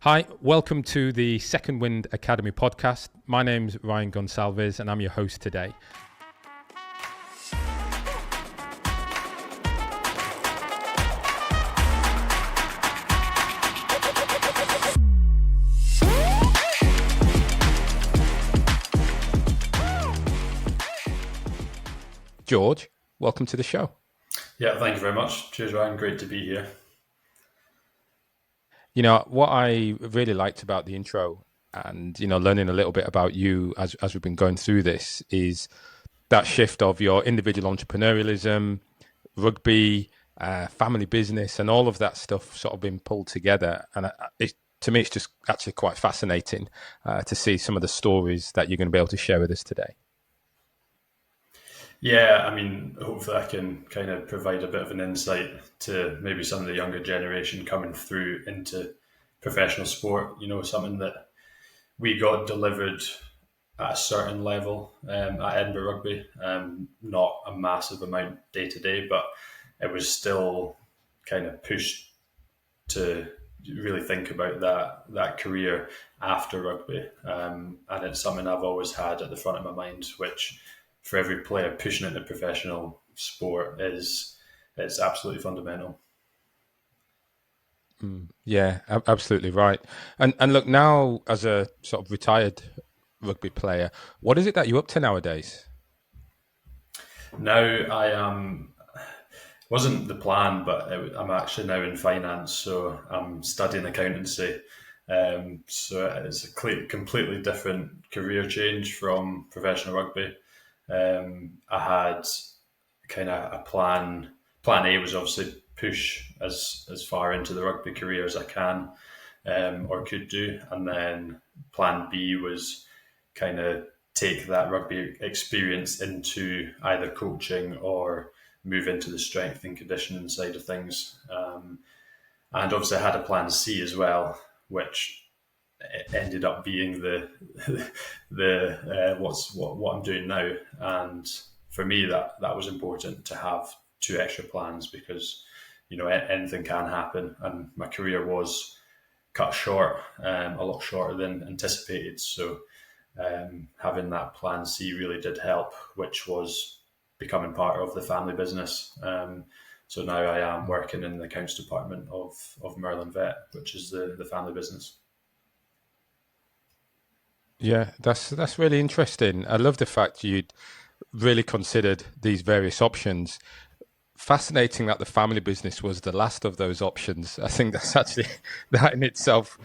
Hi, welcome to the Second Wind Academy podcast. My name's Ryan Gonsalves and I'm your host today. George, welcome to the show. Yeah, thank you very much. Cheers, Ryan. Great to be here. You know, what I really liked about the intro and, learning a little bit about you as we've been going through this is that shift of your individual entrepreneurialism, rugby, family business, and all of that stuff sort of being pulled together. And to me, it's just actually quite fascinating to see some of the stories that you're going to be able to share with us today. Yeah, I mean, hopefully I can kind of provide a bit of an insight to maybe some of the younger generation coming through into professional sport. You know, something that we got delivered at a certain level at Edinburgh Rugby. Not a massive amount day to day, but it was still kind of pushed to really think about that career after rugby. And it's something I've always had at the front of my mind, which for every player pushing into professional sport it's absolutely fundamental. Yeah, absolutely right. And look, now as a sort of retired rugby player, what is it that you're up to nowadays? Now I am wasn't the plan, but I'm actually now in finance, so I'm studying accountancy. So it's a completely different career change from professional rugby. I had kind of a plan. Plan A was obviously push as far into the rugby career as I can or could do, and then Plan B was kind of take that rugby experience into either coaching or move into the strength and conditioning side of things. And obviously, I had a Plan C as well, which it ended up being the what I'm doing now. And for me, that was important to have two extra plans because anything can happen, and my career was cut short, a lot shorter than anticipated. So having that plan C really did help, which was becoming part of the family business. So now I am working in the accounts department of Merlin Vet, which is the family business. Yeah, that's really interesting. I love the fact you'd really considered these various options. Fascinating that the family business was the last of those options. I think that's actually that in itself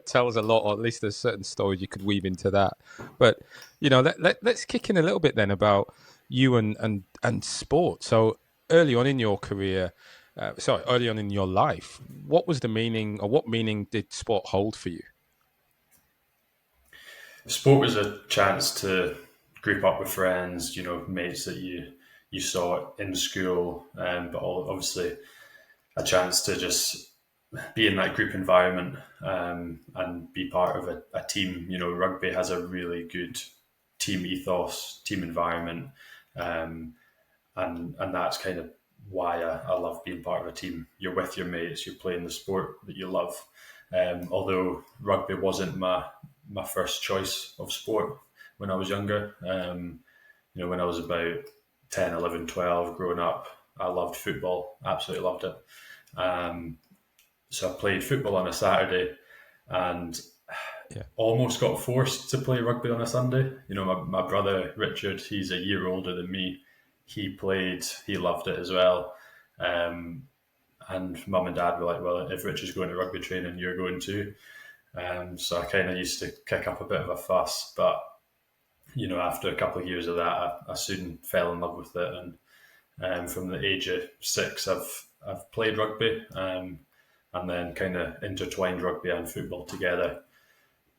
tells a lot, or at least there's certain stories you could weave into that. But let's kick in a little bit then about you and sport. So early on in your career, early on in your life, what was the meaning, or what meaning did sport hold for you? Sport was a chance to group up with friends, mates that you saw in school, but obviously a chance to just be in that group environment and be part of a team. Rugby has a really good team ethos, team environment, and that's kind of why I love being part of a team. You're with your mates, you're playing the sport that you love. Although rugby wasn't my first choice of sport when I was younger. When I was about 10, 11, 12, growing up, I loved football, absolutely loved it. So I played football on a Saturday and Yeah. almost got forced to play rugby on a Sunday. My brother Richard, he's a year older than me. He played, he loved it as well. And mum and dad were like, well, if Richard's going to rugby training, you're going too. So I kind of used to kick up a bit of a fuss, but after a couple of years of that, I soon fell in love with it, and from the age of 6, I've played rugby, and then kind of intertwined rugby and football together.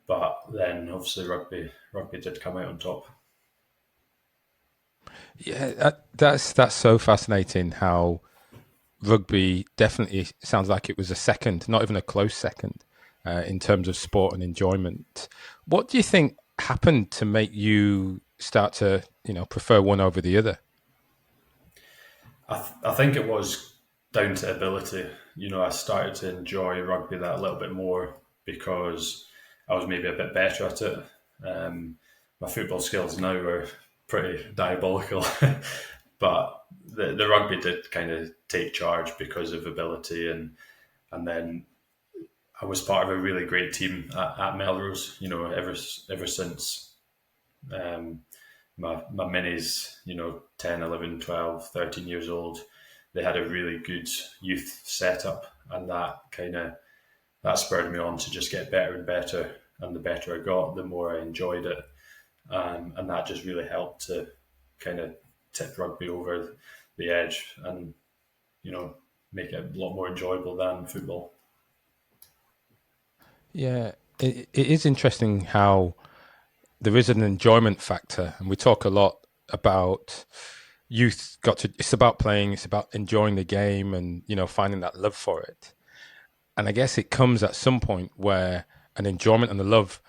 But then obviously rugby did come out on top. Yeah, that's so fascinating how rugby definitely sounds like it was a second, not even a close second, in terms of sport and enjoyment. What do you think happened to make you start to, prefer one over the other? I think it was down to ability. I started to enjoy rugby that a little bit more because I was maybe a bit better at it. My football skills now are pretty diabolical, but the rugby did kind of take charge because of ability, and then I was part of a really great team at Melrose. Ever since um, my minis, 10, 11, 12, 13 years old, they had a really good youth setup, and that spurred me on to just get better and better. And the better I got, the more I enjoyed it, and that just really helped to kind of tip rugby over the edge, and you know make it a lot more enjoyable than football. Yeah, it is interesting how there is an enjoyment factor, and we talk a lot about youth got to. It's about playing. It's about enjoying the game, and finding that love for it. And I guess it comes at some point where an enjoyment and the love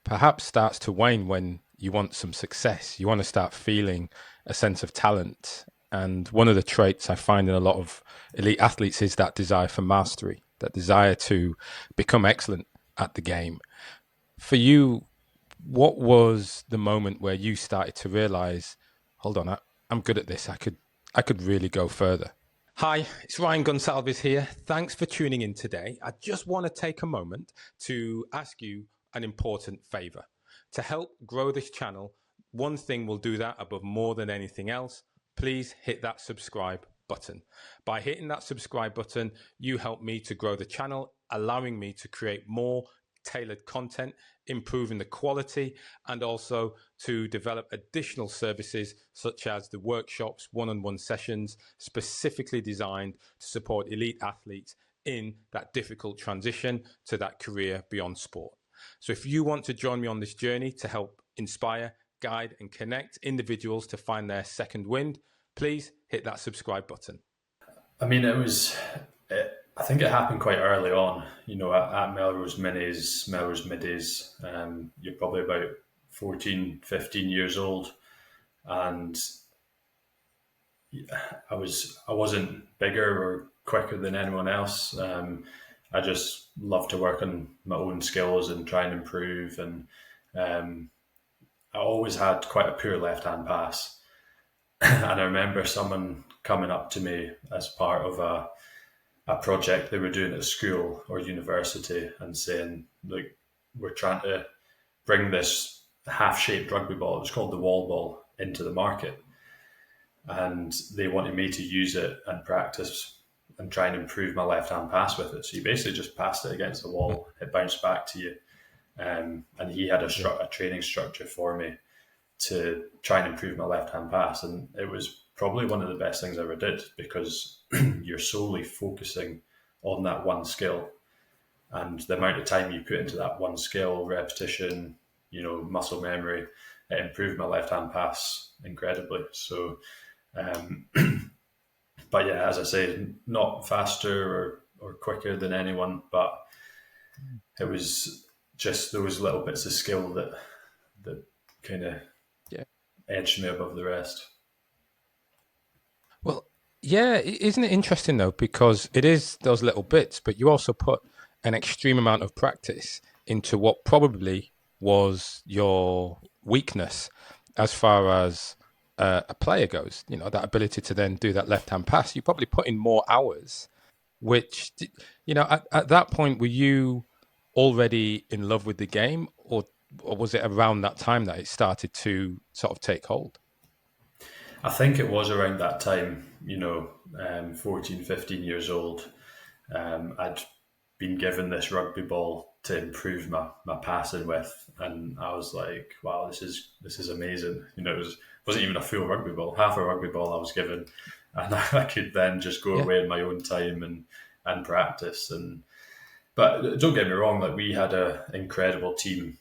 perhaps starts to wane when you want some success. You want to start feeling a sense of talent. And one of the traits I find in a lot of elite athletes is that desire for mastery, that desire to become excellent at the game. For you, what was the moment where you started to realize, hold on, I'm good at this. I could really go further. Hi, it's Ryan Gonsalves here. Thanks for tuning in today. I just want to take a moment to ask you an important favor. To help grow this channel, one thing will do that above more than anything else. Please hit that subscribe button. By hitting that subscribe button, you help me to grow the channel, allowing me to create more tailored content, improving the quality, and also to develop additional services such as the workshops, one-on-one sessions specifically designed to support elite athletes in that difficult transition to that career beyond sport. So if you want to join me on this journey to help inspire, guide, and connect individuals to find their second wind, please hit that subscribe button. I mean, I think it happened quite early on. At Melrose Minis, Melrose Middies, you're probably about 14, 15 years old, and I wasn't bigger or quicker than anyone else. I just love to work on my own skills and try and improve. And um, I always had quite a poor left hand pass. And I remember someone coming up to me as part of a project they were doing at school or university and saying, "Look, we're trying to bring this half-shaped rugby ball, it was called the wall ball, into the market, and they wanted me to use it and practice and try and improve my left-hand pass with it." So you basically just passed it against the wall, it bounced back to you, and he had a training structure for me to try and improve my left-hand pass, and it was probably one of the best things I ever did, because you're solely focusing on that one skill, and the amount of time you put into that one skill, repetition, muscle memory, it improved my left-hand pass incredibly. So, um, but yeah, as I say, not faster or quicker than anyone, but it was just those little bits of skill that kind of Yeah. edged me above the rest. Well, yeah, isn't it interesting though? Because it is those little bits, but you also put an extreme amount of practice into what probably was your weakness as far as a player goes. That ability to then do that left hand pass. You probably put in more hours, which, at that point, were you already in love with the game, or was it around that time that it started to sort of take hold? I think it was around that time, 14, 15 years old. I'd been given this rugby ball to improve my passing with, and I was like, "Wow, this is amazing." Wasn't even a full rugby ball, half a rugby ball I was given, and I could then just go Yeah. away in my own time and practice. But don't get me wrong, like, we had an incredible team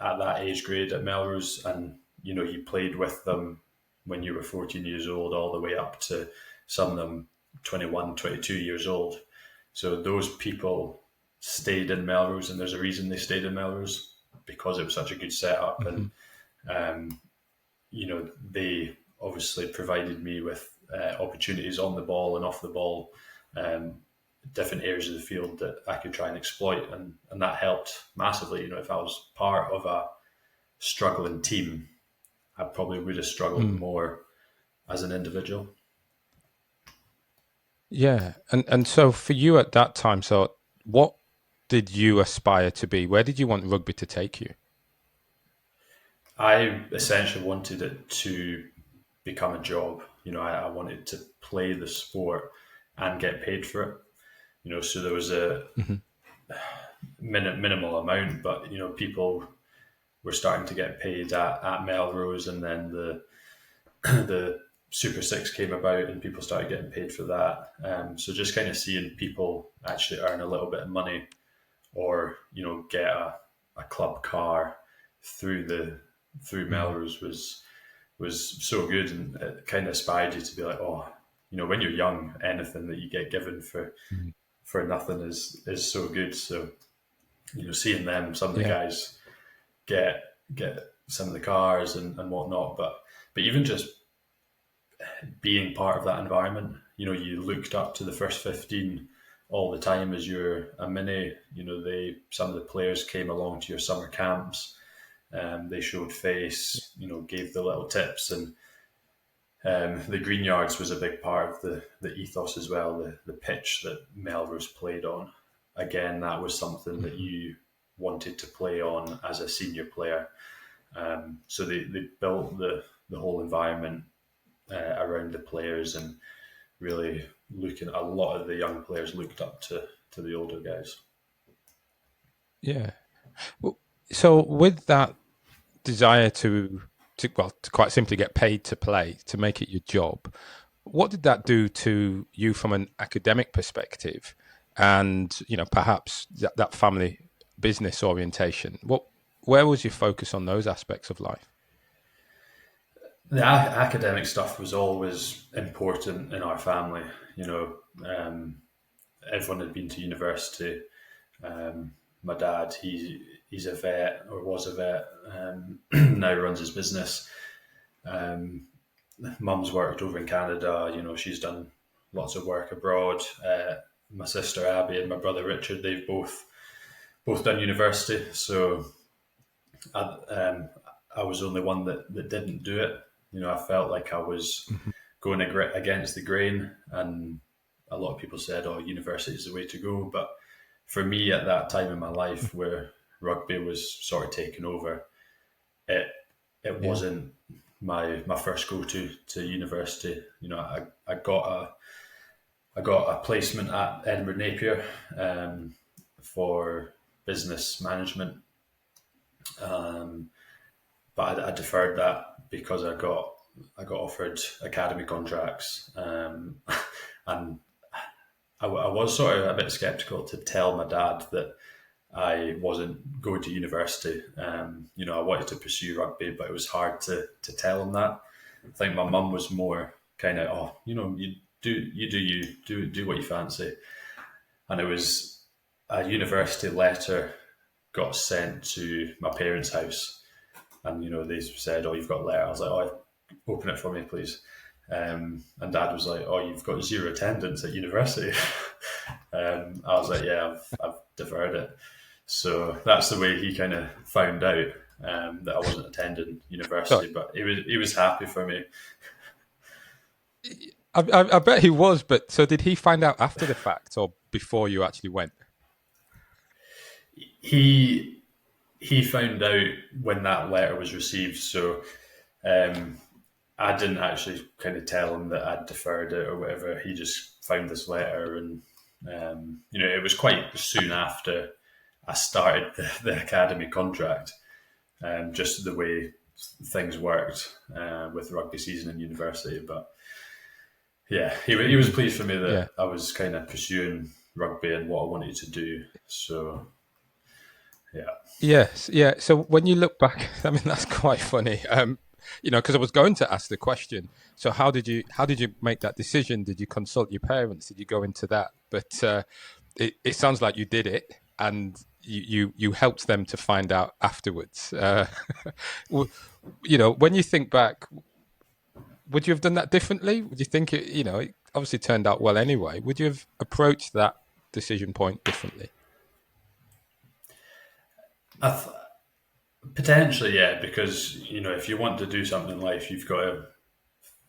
at that age grade at Melrose, and you played with them when you were 14 years old, all the way up to some of them 21, 22 years old. So those people stayed in Melrose, and there's a reason they stayed in Melrose, because it was such a good setup, and Hmm. they obviously provided me with opportunities on the ball and off the ball, um, different areas of the field that I could try and exploit, and that helped massively. If I was part of a struggling team, I probably would have struggled Mm. more as an individual. Yeah. And so for you at that time, so what did you aspire to be? Where did you want rugby to take you? I essentially wanted it to become a job. I wanted to play the sport and get paid for it. So there was a Hmm. minimal amount, but people were starting to get paid at Melrose, and then the the Super Six came about, and people started getting paid for that. So just kind of seeing people actually earn a little bit of money, or get a club car through Mm. Melrose was so good, and it kind of inspired you to be like, oh, when you're young, anything that you get given Mm. for nothing is so good. So seeing them, some of the Yeah. guys get some of the cars and whatnot, but even just being part of that environment, you looked up to the first 15 all the time as you're a mini. Some of the players came along to your summer camps. They showed face, gave the little tips, and the green yards was a big part of the ethos as well. The pitch that Melrose played on, again, that was something that Hmm. you wanted to play on as a senior player. So they built the whole environment around the players, and really looking. A lot of the young players looked up to the older guys. Yeah. Well, so with that desire to quite simply get paid to play, to make it your job, what did that do to you from an academic perspective, and perhaps that family business orientation? Where was your focus on those aspects of life? The academic stuff was always important in our family. Everyone had been to university. My dad, he's a vet, or was a vet. Now runs his business. Mum's worked over in Canada. She's done lots of work abroad. My sister Abby and my brother Richard, they've both done university. So I, I was the only one that didn't do it. I felt like I was Mhm. going against the grain, and a lot of people said, "Oh, university is the way to go." But for me, at that time in my life, where rugby was sort of taking over, it it Yeah. wasn't my first go to university. I got a placement at Edinburgh Napier, for business management, um, but I deferred that because I got offered academy contracts, and I was sort of a bit skeptical to tell my dad that I wasn't going to university. I wanted to pursue rugby, but it was hard to tell him that. I think my mum was more kind of, oh, you do what you fancy, and it was a university letter got sent to my parents' house, and they said, "Oh, you've got a letter." I was like, "Oh, open it for me, please." And Dad was like, "Oh, you've got zero attendance at university." I was like, "Yeah, I've deferred it." So that's the way he kind of found out, that I wasn't attending So university. But he was happy for me. I bet he was, but so did he find out after the fact or before you actually went? He he found out when that letter was received. So um, I didn't actually kind of tell him that I'd deferred it or whatever. He just found this letter, and it was quite soon after I started the academy contract. Just the way things worked with rugby season in university. But yeah, he was Hmm. pleased for me Yeah. that I was kind of pursuing rugby and what I wanted to do. So yeah, Yes, yeah. So when you look back, I mean, that's quite funny. Because I was going to ask the question. So how did you make that decision? Did you consult your parents? Did you go into that? But it sounds like you did it, and you helped them to find out afterwards. When you think back, would you have done that differently? Would you think it obviously turned out well anyway? Would you have approached that decision point differently? I th- Potentially, yeah, because if you want to do something in life, you've got to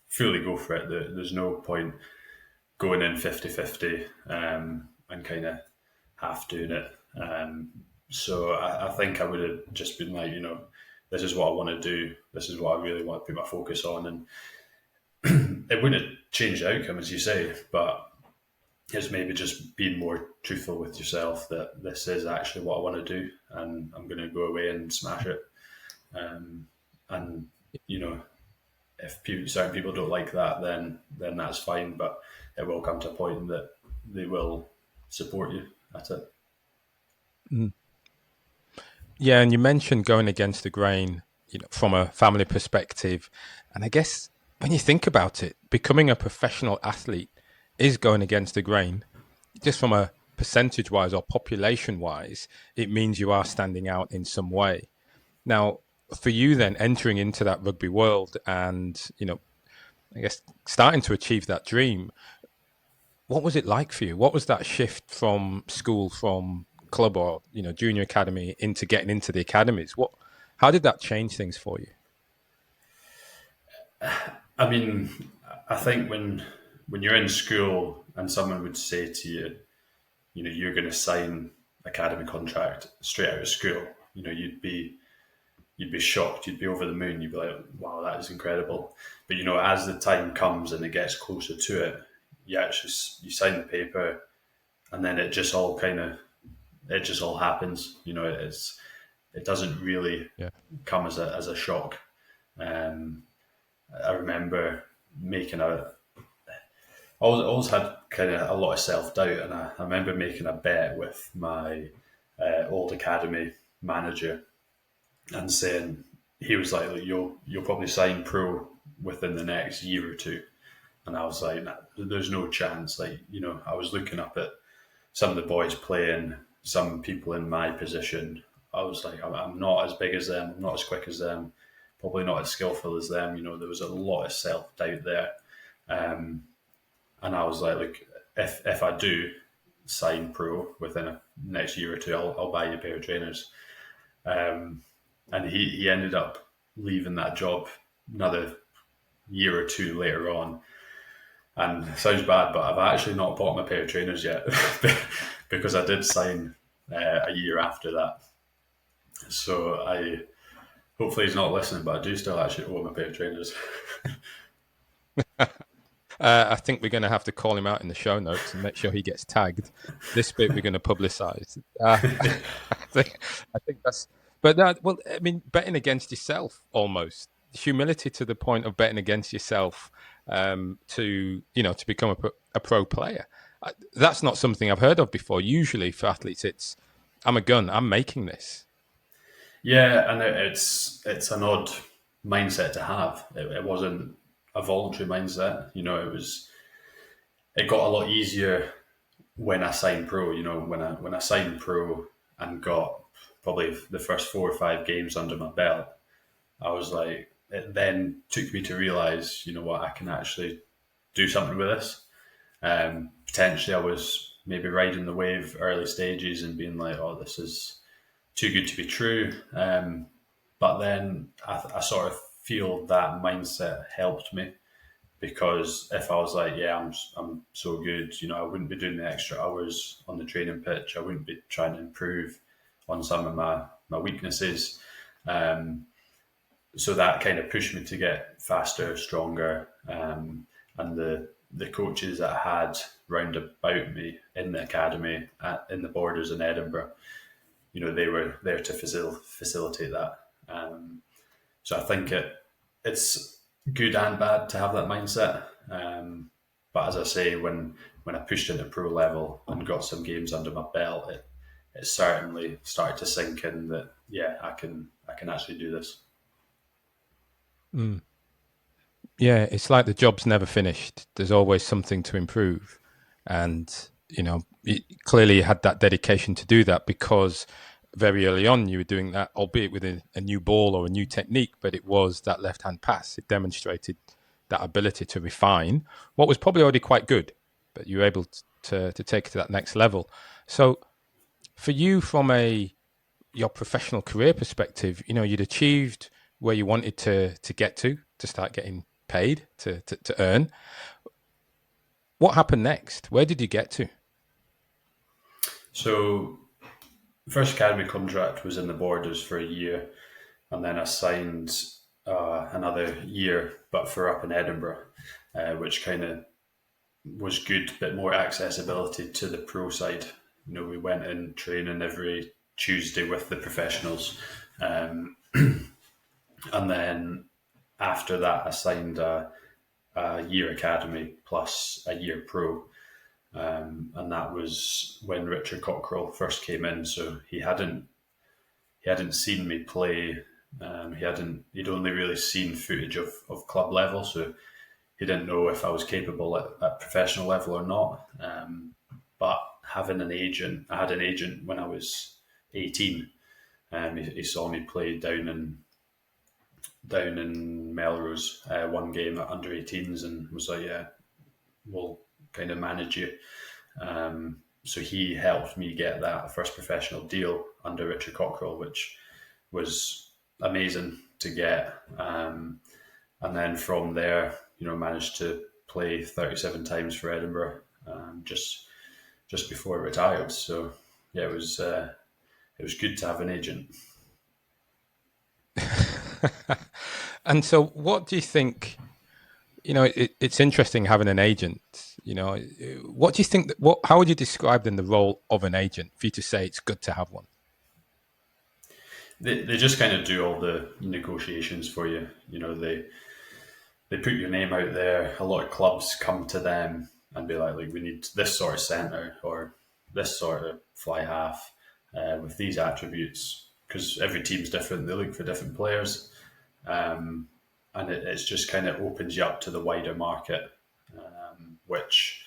fully go for it. There's no point going in 50-50 and kind of half doing it. So I think I would have just been like, this is what I want to do. This is what I really want to put my focus on. And it wouldn't have changed the outcome, as you say, but it's maybe just being more truthful with yourself that this is actually what I want to do and I'm going to go away and smash it. And, you know, if certain people don't like that, then that's fine, but it will come to a point that they will support you at it. Mm. Yeah, and you mentioned going against the grain, from a family perspective. And I guess when you think about it, becoming a professional athlete is going against the grain. Just from a percentage wise or population wise, it means you are standing out in some way. Now, for you then entering into that rugby world and, I guess starting to achieve that dream, what was it like for you? What was that shift from school, from club or, junior academy into getting into the academies? How did that change things for you? I mean, I think when you're in school and someone would say to you, you're going to sign academy contract straight out of school, you'd be shocked, you'd be over the moon, you'd be like, wow, that is incredible. But as the time comes and it gets closer to it, you sign the paper, and then it just all happens. It doesn't really Yeah. come as a shock. Um, I remember making always had kind of a lot of self doubt, and I remember making a bet with my old academy manager and saying, he was like, "Look, you'll probably sign pro within the next year or two." And I was like, nah, there's no chance. Like, I was looking up at some of the boys playing, some people in my position. I was like, I'm not as big as them, I'm not as quick as them, probably not as skillful as them. There was a lot of self doubt there. Um, and I was like, look, if I do sign pro within the next year or two, I'll buy you a pair of trainers. And he ended up leaving that job another year or two later on. And it sounds bad, but I've actually not bought my pair of trainers yet because I did sign a year after that. So hopefully he's not listening, but I do still actually owe him a pair of trainers. I think we're going to have to call him out in the show notes and make sure he gets tagged. This bit we're going to publicise. I think that's. But that, well, I mean, betting against yourself almost humility to the point of betting against yourself to become a pro player. That's not something I've heard of before. Usually for athletes, it's I'm a gun. I'm making this. Yeah, and it's an odd mindset to have. It wasn't a voluntary mindset. It got a lot easier when I signed pro. When I signed pro and got probably the first 4 or 5 games under my belt, I was like, it then took me to realize, what, I can actually do something with this. Potentially, I was maybe riding the wave early stages and being like, oh, this is too good to be true. But then I sort of feel that mindset helped me, because if I was like, yeah, I'm so good, I wouldn't be doing the extra hours on the training pitch. I wouldn't be trying to improve on some of my weaknesses. So that kind of pushed me to get faster, stronger, and the coaches that I had round about me in the academy, in the borders in Edinburgh, they were there to facilitate that. So I think it's good and bad to have that mindset. But as I say, when I pushed into pro level and got some games under my belt, it certainly started to sink in that, yeah, I can actually do this. Mm. Yeah, it's like the job's never finished. There's always something to improve, and clearly you had that dedication to do that because very early on you were doing that, albeit with a new ball or a new technique, but it was that left hand pass. It demonstrated that ability to refine what was probably already quite good, but you were able to take it to that next level. So for you, from your professional career perspective, you'd achieved where you wanted to get to start getting paid to earn. What happened next? Where did you get to? So, first academy contract was in the Borders for a year, and then I signed another year, but for up in Edinburgh, which kind of was good, bit more accessibility to the pro side. We went in training every Tuesday with the professionals, and then after that, I signed a year academy plus a year pro. And that was when Richard Cockrell first came in. So he hadn't seen me play. He'd only really seen footage of club level, so he didn't know if I was capable at professional level or not. But having an agent, I had an agent when I was 18. He saw me play down in Melrose, one game at under 18s, and was like, "Yeah, we'll kind of manage you." So he helped me get that first professional deal under Richard Cockrell, which was amazing to get. And then from there, managed to play 37 times for Edinburgh, just before I retired. So yeah, it was good to have an agent. And so, what do you think? It's interesting having an agent. What do you think? How would you describe then the role of an agent for you to say it's good to have one? They just kind of do all the negotiations for you. They put your name out there. A lot of clubs come to them and be like, we need this sort of centre or this sort of fly half with these attributes, because every team's different. They look for different players, and it's just kind of opens you up to the wider market, which,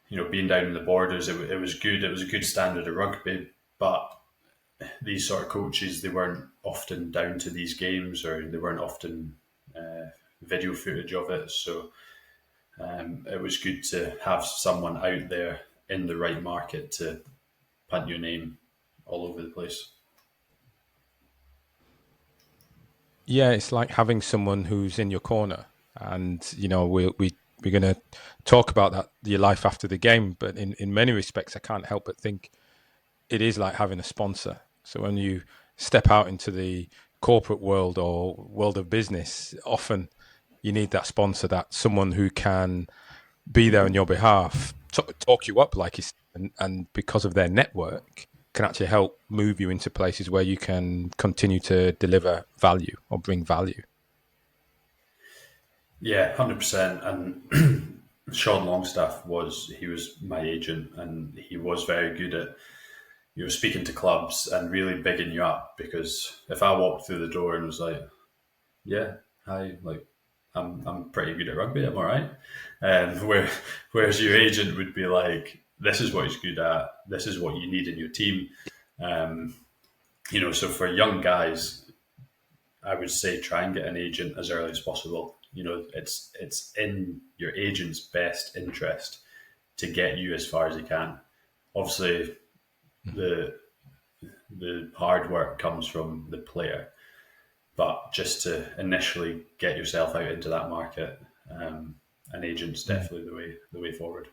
being down in the Borders, it was good. It was a good standard of rugby, but these sort of coaches, they weren't often down to these games, or they weren't often video footage of it. So it was good to have someone out there in the right market to punt your name all over the place. Yeah, it's like having someone who's in your corner, and we're going to talk about that, your life after the game. But in many respects, I can't help but think it is like having a sponsor. So when you step out into the corporate world or world of business, often you need that sponsor, that someone who can be there on your behalf, talk you up, like you said, and because of their network, can actually help move you into places where you can continue to deliver value or bring value. Yeah, 100%. And Sean Longstaff he was my agent, and he was very good at speaking to clubs and really bigging you up. Because if I walked through the door and was like, "Yeah, hi, like I'm pretty good at rugby, I'm all right," whereas your agent would be like, "This is what he's good at. This is what you need in your team." Um, so for young guys, I would say try and get an agent as early as possible. It's in your agent's best interest to get you as far as he can. Obviously, the hard work comes from the player, but just to initially get yourself out into that market, an agent's definitely the way forward.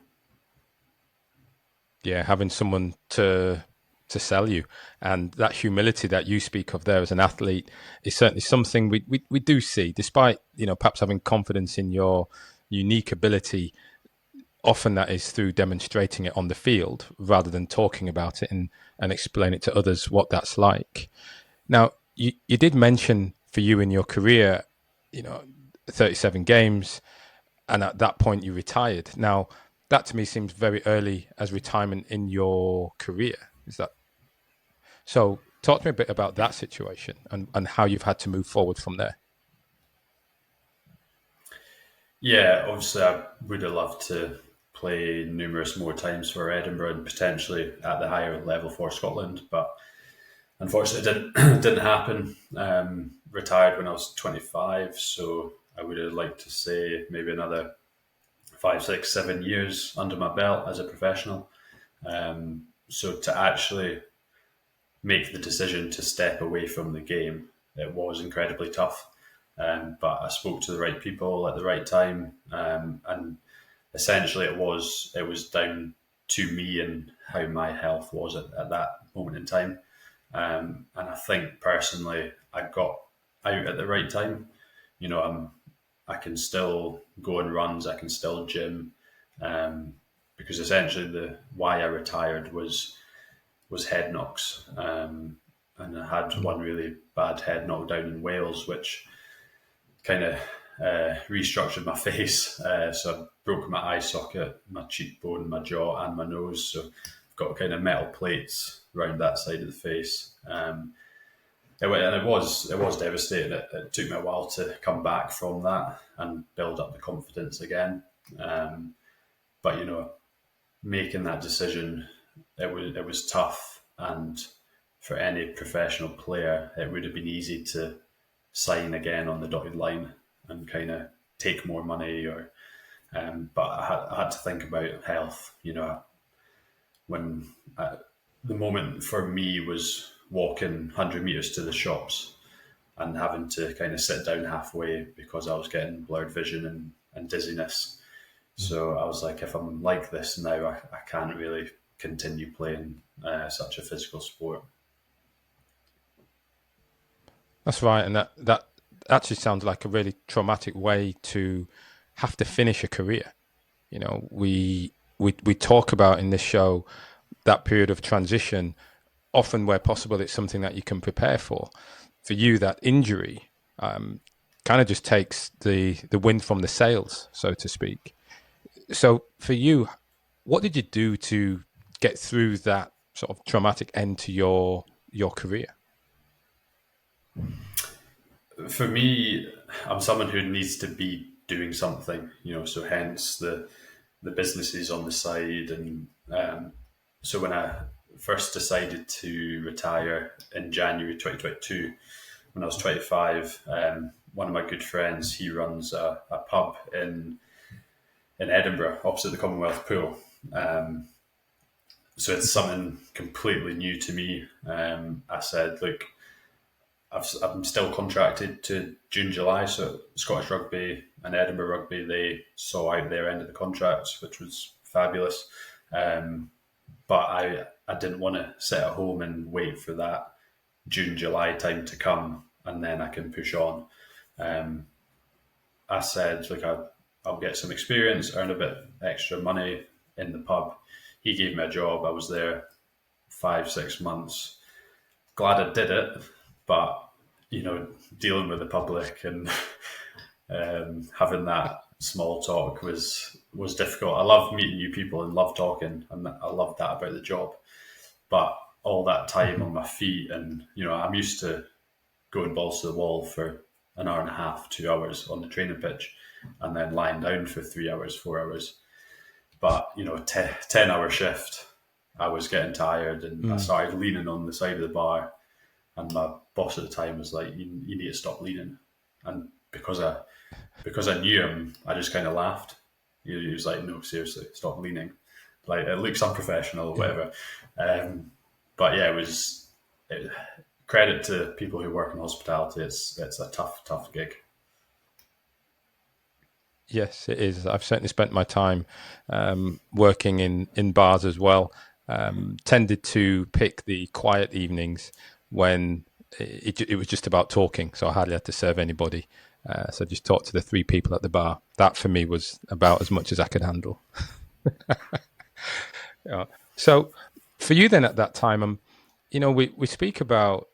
Yeah, having someone to sell you, and that humility that you speak of there as an athlete is certainly something we do see, despite perhaps having confidence in your unique ability. Often that is through demonstrating it on the field rather than talking about it and explain it to others what that's like. Now, you did mention for you in your career, 37 games, and at that point you retired. Now, that to me seems very early as retirement in your career. Is that so? Talk to me a bit about that situation and how you've had to move forward from there. Yeah, obviously, I would have loved to play numerous more times for Edinburgh and potentially at the higher level for Scotland, but unfortunately, it didn't didn't happen. Retired when I was 25, so I would have liked to say maybe another 5, 6, 7 years under my belt as a professional. So to actually make the decision to step away from the game, it was incredibly tough. But I spoke to the right people at the right time, and essentially it was down to me and how my health was at that moment in time. And I think personally, I got out at the right time. You know, I can still go on runs, I can still gym, um, because essentially the why I retired was head knocks, and I had one really bad head knock down in Wales, which kind of restructured my face. So I broke my eye socket, my cheekbone, my jaw, and my nose. So I've got kind of metal plates around that side of the face. It was devastating. It took me a while to come back from that and build up the confidence again. But making that decision, it was tough, and for any professional player, it would have been easy to sign again on the dotted line and kind of take more money, or but I had to think about health. When the moment for me was walking 100 meters to the shops and having to kind of sit down halfway because I was getting blurred vision and dizziness. So I was like, if I'm like this now, I can't really continue playing such a physical sport. That's right, and that actually sounds like a really traumatic way to have to finish a career. We talk about in this show that period of transition. Often, where possible, it's something that you can prepare for. For you, that injury kind of just takes the wind from the sails, so to speak. So, for you, what did you do to get through that sort of traumatic end to your career? For me, I'm someone who needs to be doing something, so hence the businesses on the side. And so when I first decided to retire in January 2022, when I was 25, one of my good friends, he runs a pub in Edinburgh opposite the Commonwealth Pool. So it's something completely new to me. I said, look, I'm still contracted to June, July. So Scottish Rugby and Edinburgh Rugby, they saw out their end of the contracts, which was fabulous. But I didn't want to sit at home and wait for that June, July time to come, and then I can push on. I said, look, I'll get some experience, earn a bit extra money in the pub. He gave me a job. I was there 5, 6 months. Glad I did it, but dealing with the public and having that small talk was difficult. I love meeting new people and love talking, and I love that about the job. But all that time on my feet, and I'm used to going balls to the wall for an hour and a half, 2 hours on the training pitch, and then lying down for 3 hours, 4 hours. But 10 hour shift, I was getting tired, and I started leaning on the side of the bar. And my boss at the time was like, "You need to stop leaning." And because I knew him, I just kind of laughed. He was like, "No, seriously, stop leaning. Like, it looks unprofessional, or whatever." But yeah, credit to people who work in hospitality. It's a tough gig. Yes, it is. I've certainly spent my time working in bars as well. Tended to pick the quiet evenings when it was just about talking, so I hardly had to serve anybody. So I just talked to the three people at the bar. That for me was about as much as I could handle. Yeah. So for you then at that time, we speak about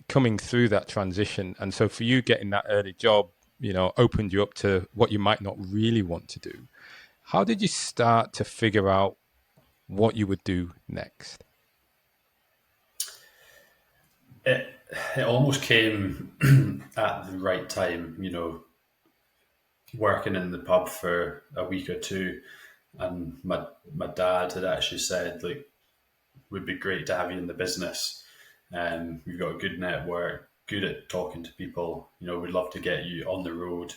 coming through that transition, and so for you getting that early job, opened you up to what you might not really want to do. How did you start to figure out what you would do next? It almost came at the right time, working in the pub for a week or two, and my dad had actually said, like, would be great to have you in the business. You've got a good network, good at talking to people. We'd love to get you on the road,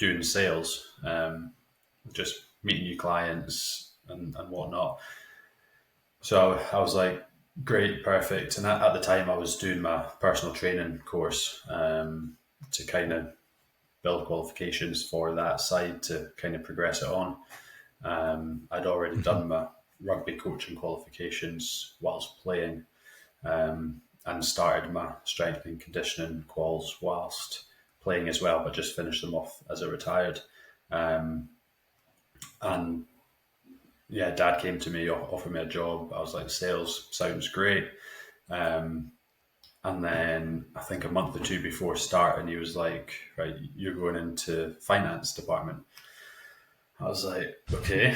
doing sales, just meeting new clients and whatnot. So I was like, great, perfect. And at the time, I was doing my personal training course to kind of build qualifications for that side to kind of progress it on. I'd already Mhm. done my rugby coaching qualifications whilst playing, and started my strength and conditioning quals whilst playing as well, but just finished them off as I retired. And yeah, dad came to me, offered me a job. I was like, sales sounds great. And then I think a month or two before starting, he was like, right, you're going into finance department. I was like, okay.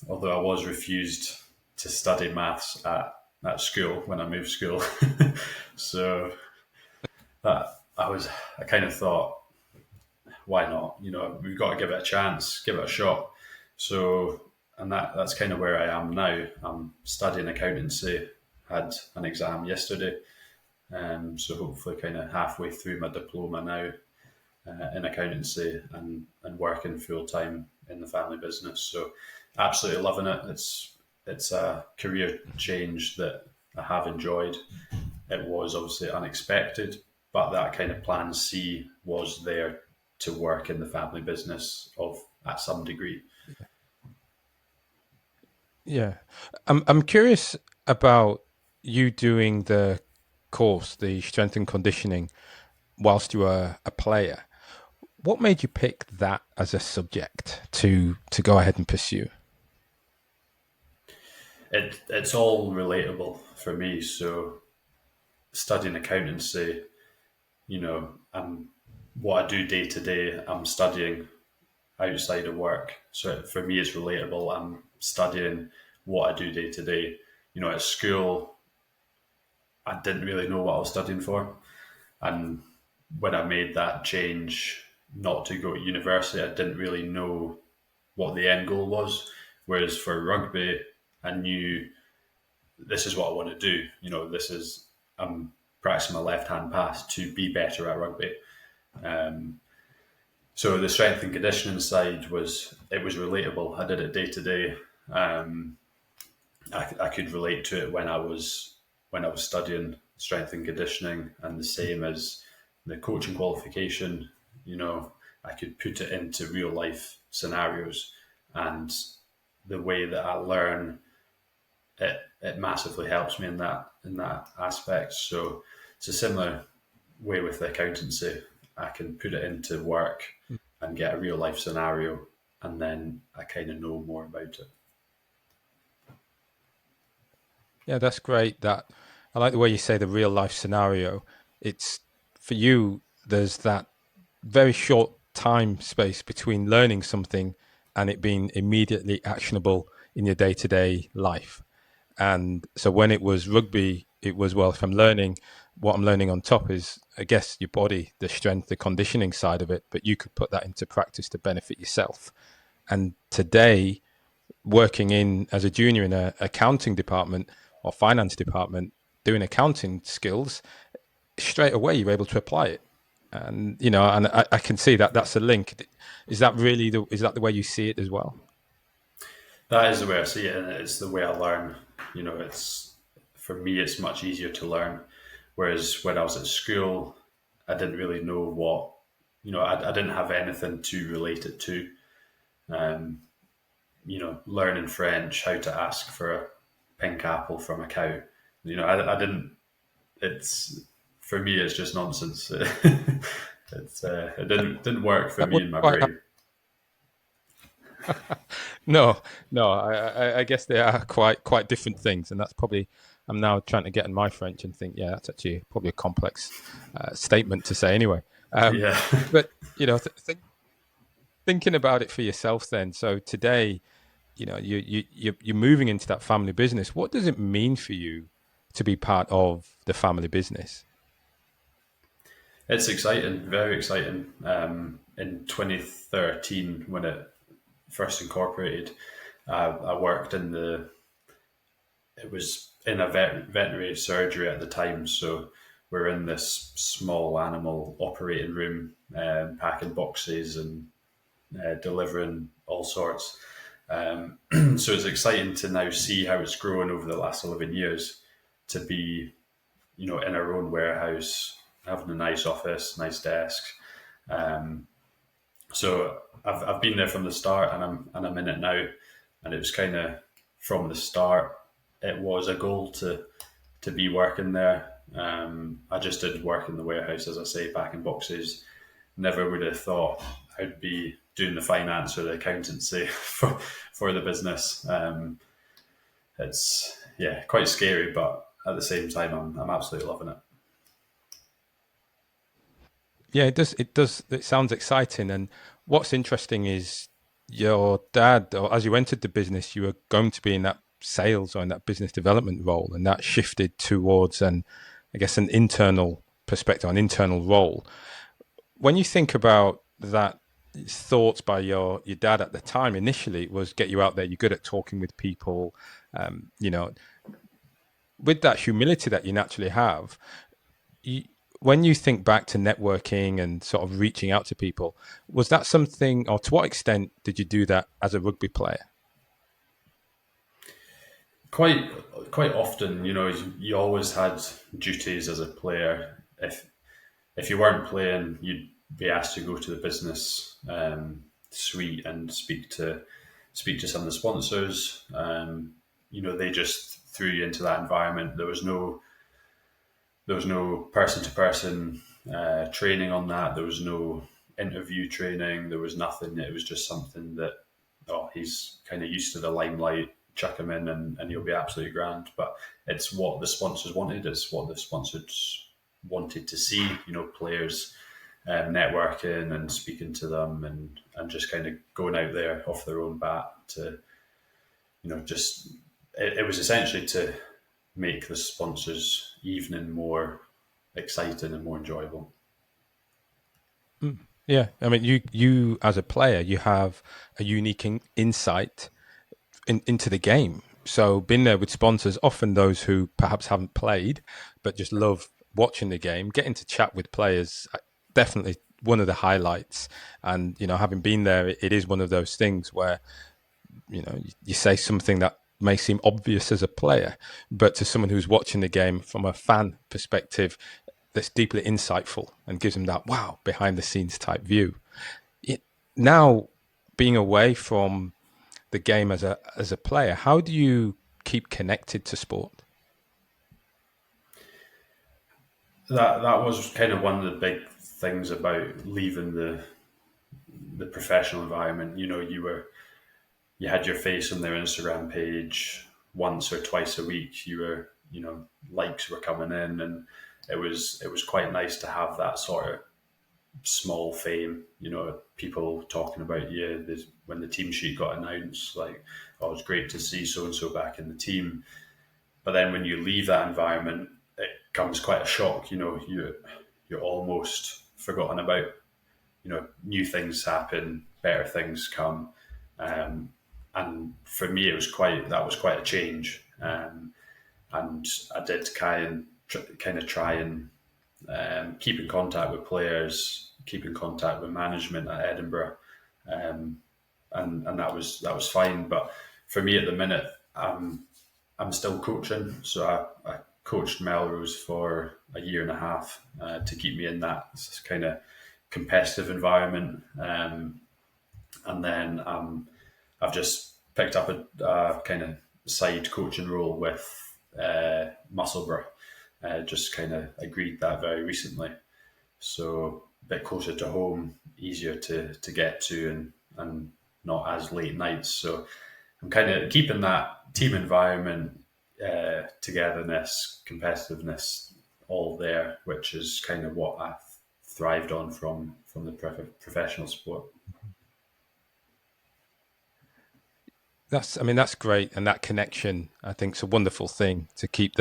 Although I was refused to study maths at school when I moved school. So that I kind of thought, why not? We've got to give it a chance, give it a shot. So, and that's kind of where I am now. I'm studying accountancy, had an exam yesterday. So hopefully kind of halfway through my diploma now, in accountancy and working full time in the family business. So absolutely loving it. It's a career change that I have enjoyed. It was obviously unexpected, but that kind of plan C was there to work in the family business of at some degree. Yeah. I'm curious about you doing the course, the strength and conditioning, whilst you were a player. What made you pick that as a subject to go ahead and pursue? It's all relatable for me. So studying accountancy, what I do day to day, I'm studying outside of work. So for me, it's relatable. I'm studying what I do day to day. At school, I didn't really know what I was studying for. And when I made that change not to go to university, I didn't really know what the end goal was. Whereas for rugby, I knew this is what I want to do. I'm practicing my left hand pass to be better at rugby. So the strength and conditioning side was relatable. I did it day to day. I could relate to it when I was studying strength and conditioning, and the same as the coaching qualification. I could put it into real life scenarios, and the way that I learn it massively helps me in that aspect. So it's a similar way with the accountancy. I can put it into work and get a real life scenario, and then I kind of know more about it. Yeah, that's great. That I like the way you say the real life scenario. It's for you. There's that very short time space between learning something and it being immediately actionable in your day to day life. And so when it was rugby, it was, well, if I'm learning, what I'm learning on top is, I guess, your body, the strength, the conditioning side of it, but you could put that into practice to benefit yourself. And today, working in as a junior in a accounting department or finance department, doing accounting skills, straight away you're able to apply it. And and I can see that that's a link. Is that the way you see it as well? That is the way I see it, and it's the way I learn. It's for me, it's much easier to learn. Whereas when I was at school, I didn't really know what, I didn't have anything to relate it to. Um, Learning French, how to ask for a pink apple from a cow. I didn't. It's for me, it's just nonsense. It didn't work for That me would in my quite brain. no, no. I guess they are quite different things, and that's probably. I'm now trying to get in my French and think, yeah, that's actually probably a complex statement to say anyway. Um, Yeah. but thinking about it for yourself, then. So today, you're moving into that family business. What does it mean for you to be part of the family business? It's exciting, very exciting. In 2013, when it first incorporated, I worked it was in a veterinary surgery at the time. So we're in this small animal operating room, packing boxes and delivering all sorts. So it's exciting to now see how it's grown over the last 11 years to be, in our own warehouse, having a nice office, nice desks. So I've been there from the start, and I'm in it now. And it was kind of from the start, it was a goal to be working there. I just did work in the warehouse, as I say, packing boxes. Never would have thought I'd be doing the finance or the accountancy for the business. It's quite scary, but at the same time, I'm absolutely loving it. Yeah, it does. It does. It sounds exciting. And what's interesting is your dad, or as you entered the business, you were going to be in that sales or in that business development role, and that shifted towards I guess, an internal perspective, an internal role. When you think about that, thoughts by your dad at the time initially was get you out there. You're good at talking with people. You know, with that humility that you naturally have, you, when you think back to networking and sort of reaching out to people, was that something, or to what extent did you do that as a rugby player? Quite quite often, you always had duties as a player. If you weren't playing, you'd be asked to go to the business suite and speak to some of the sponsors. They just threw you into that environment. There was no person to person training on that. There was no interview training. There was nothing. It was just something that, he's kind of used to the limelight. Chuck him in, and he'll be absolutely grand. But it's what the sponsors wanted. It's what the sponsors wanted to see. Players networking and speaking to them, and just kind of going out there off their own bat to, just it was essentially to make the sponsors' evening more exciting and more enjoyable. Yeah, I mean, you as a player, you have a unique insight into the game. So being there with sponsors, often those who perhaps haven't played but just love watching the game, getting to chat with players, definitely one of the highlights. And having been there, it is one of those things where you say something that may seem obvious as a player, but to someone who's watching the game from a fan perspective, that's deeply insightful and gives them that wow behind the scenes type view. It, now, being away from the game as a player, how do you keep connected to sport? That was kind of one of the big things about leaving the professional environment. You had your face on their Instagram page once or twice a week. Likes were coming in, and it was quite nice to have that sort of small fame. People talking about you. When the team sheet got announced, like, oh, it's great to see so and so back in the team. But then when you leave that environment, it comes quite a shock. You're almost forgotten about. New things happen, better things come. And for me, that was quite a change. And I did kind of try and keep in contact with players, keep in contact with management at Edinburgh, and that was fine. But for me at the minute, I'm still coaching, so I coached Melrose for a year and a half to keep me in that kind of competitive environment, and then I've just picked up a kind of side coaching role with Musselburgh. Just kind of agreed that very recently, so a bit closer to home, easier to get to, and not as late nights. So I'm kind of keeping that team environment, togetherness, competitiveness, all there, which is kind of what I thrived on from the professional sport. That's great, and that connection, I think, is a wonderful thing to keep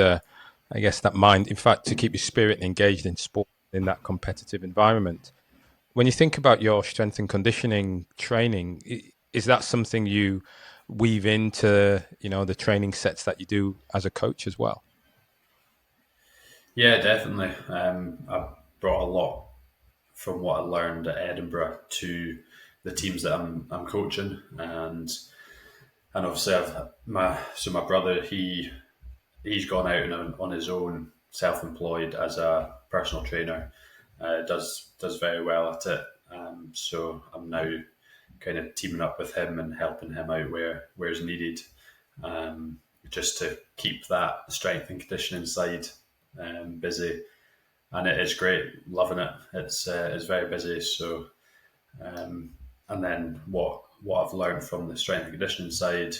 I guess, that mind. In fact, to keep your spirit engaged in sport in that competitive environment. When you think about your strength and conditioning training, is that something you weave into the training sets that you do as a coach as well? Yeah, definitely. I brought a lot from what I learned at Edinburgh to the teams that I'm coaching, and obviously my brother he's gone out on his own, self-employed as a personal trainer, does very well at it. So I'm now kind of teaming up with him and helping him out where's needed, just to keep that strength and conditioning side busy. And it is great, loving it. It's very busy. So and then what I've learned from the strength and conditioning side,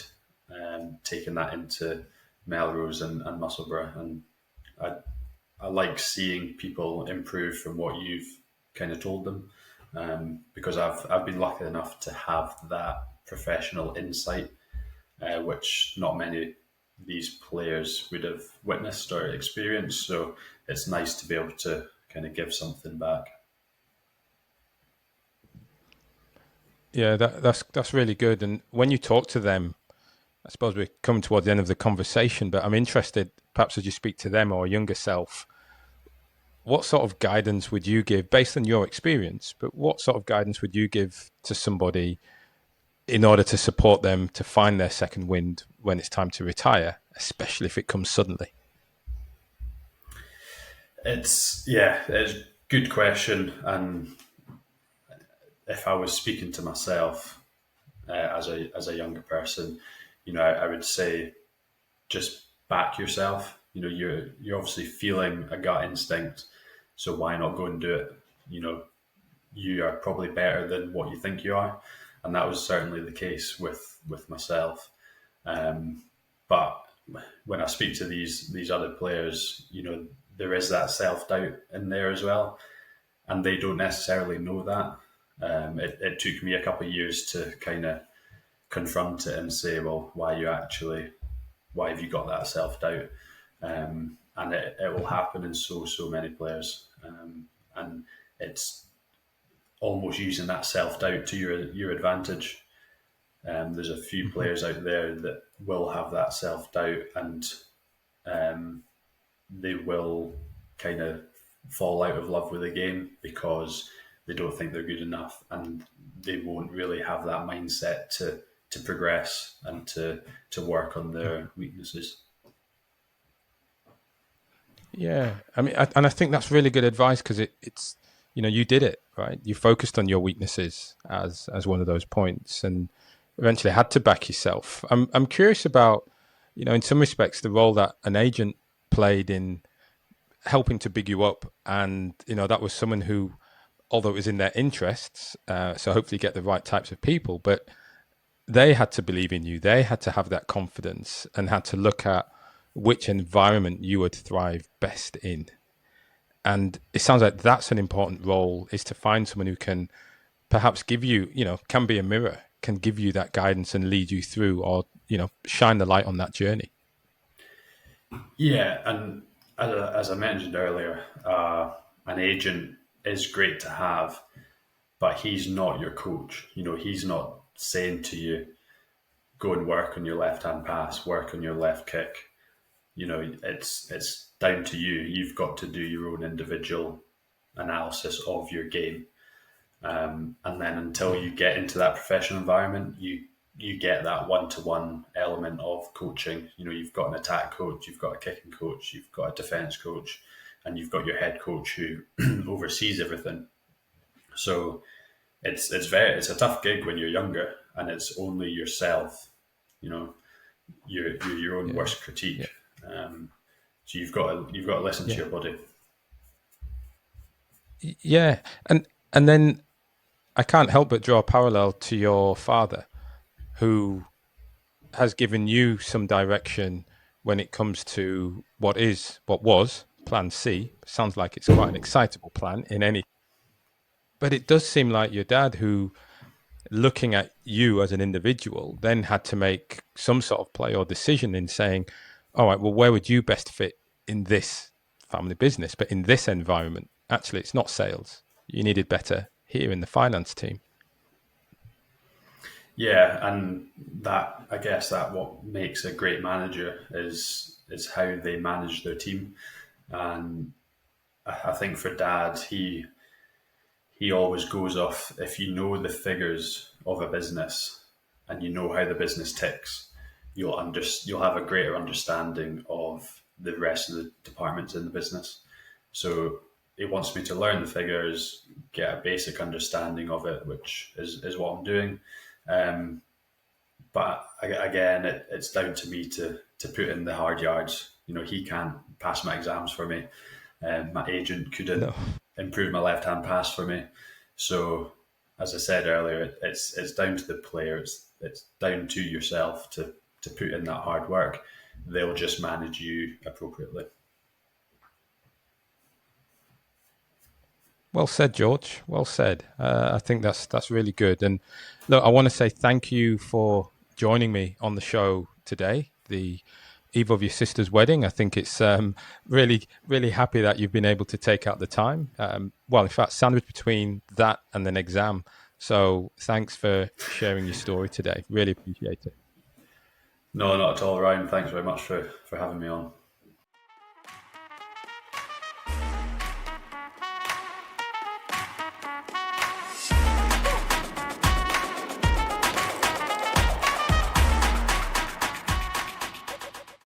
taking that into Melrose and Musselburgh, and I I like seeing people improve from what you've kind of told them, because I've been lucky enough to have that professional insight, which not many of these players would have witnessed or experienced. So it's nice to be able to kind of give something back. Yeah, that's really good. And when you talk to them, I suppose we're coming towards the end of the conversation, but I'm interested, perhaps as you speak to them or a younger self, what sort of guidance would you give based on your experience? But what sort of guidance would you give to somebody in order to support them to find their second wind when it's time to retire, especially if it comes suddenly? It's a good question, and if I was speaking to myself as a younger person, I would say just back yourself. You're obviously feeling a gut instinct, so why not go and do it? You know, you are probably better than what you think you are, and that was certainly the case with myself. But when I speak to these other players, there is that self doubt in there as well, and they don't necessarily know that. It took me a couple of years to kind of confront it and say, well, why have you got that self doubt? And it will happen in so many players, and it's almost using that self doubt to your advantage. There's a few Mm-hmm. players out there that will have that self doubt, and they will kind of fall out of love with the game because they don't think they're good enough, and they won't really have that mindset to progress and to work on their weaknesses. Yeah, I mean, and I think that's really good advice because it's you did it right. You focused on your weaknesses as one of those points, and eventually had to back yourself. I'm curious about in some respects the role that an agent played in helping to big you up, and that was someone who, although it was in their interests, so hopefully get the right types of people, but they had to believe in you. They had to have that confidence and had to look at which environment you would thrive best in. And it sounds like that's an important role, is to find someone who can perhaps give you, can be a mirror, can give you that guidance and lead you through, or shine the light on that journey. Yeah, and as I mentioned earlier, an agent is great to have, but he's not your coach. He's not saying to you, go and work on your left hand pass, work on your left kick. It's down to you. You've got to do your own individual analysis of your game, and then until Yeah. you get into that professional environment, you get that one-to-one element of coaching. You've got an attack coach, you've got a kicking coach, you've got a defense coach, and you've got your head coach who oversees everything. So it's a tough gig when you're younger, and it's only yourself. You know, you're your own Yeah. worst critique. Yeah. Um, so you've got to listen to Yeah. your body. Yeah. And then I can't help but draw a parallel to your father, who has given you some direction when it comes to what was plan C. Sounds like it's quite an excitable plan in any, but it does seem like your dad, who, looking at you as an individual, then had to make some sort of play or decision in saying, all right, well, where would you best fit in this family business? But in this environment, actually, it's not sales. You needed better here in the finance team. Yeah, and that I guess that what makes a great manager is how they manage their team. And I think for Dad, he always goes off, if you know the figures of a business and you know how the business ticks, you'll have a greater understanding of the rest of the departments in the business. So he wants me to learn the figures, get a basic understanding of it, which is what I'm doing. Um, but again, it's down to me to put in the hard yards. He can't pass my exams for me. My agent couldn't No. improve my left hand pass for me. So, as I said earlier, it's down to the player. It's down to yourself to put in that hard work. They'll just manage you appropriately. Well said, George. Well said. I think that's really good. And look, I want to say thank you for joining me on the show today. The eve of your sister's wedding. I think it's really, really happy that you've been able to take out the time. Well, in fact, sandwich between that and an exam. So thanks for sharing your story today. Really appreciate it. No, not at all, Ryan. Thanks very much for having me on.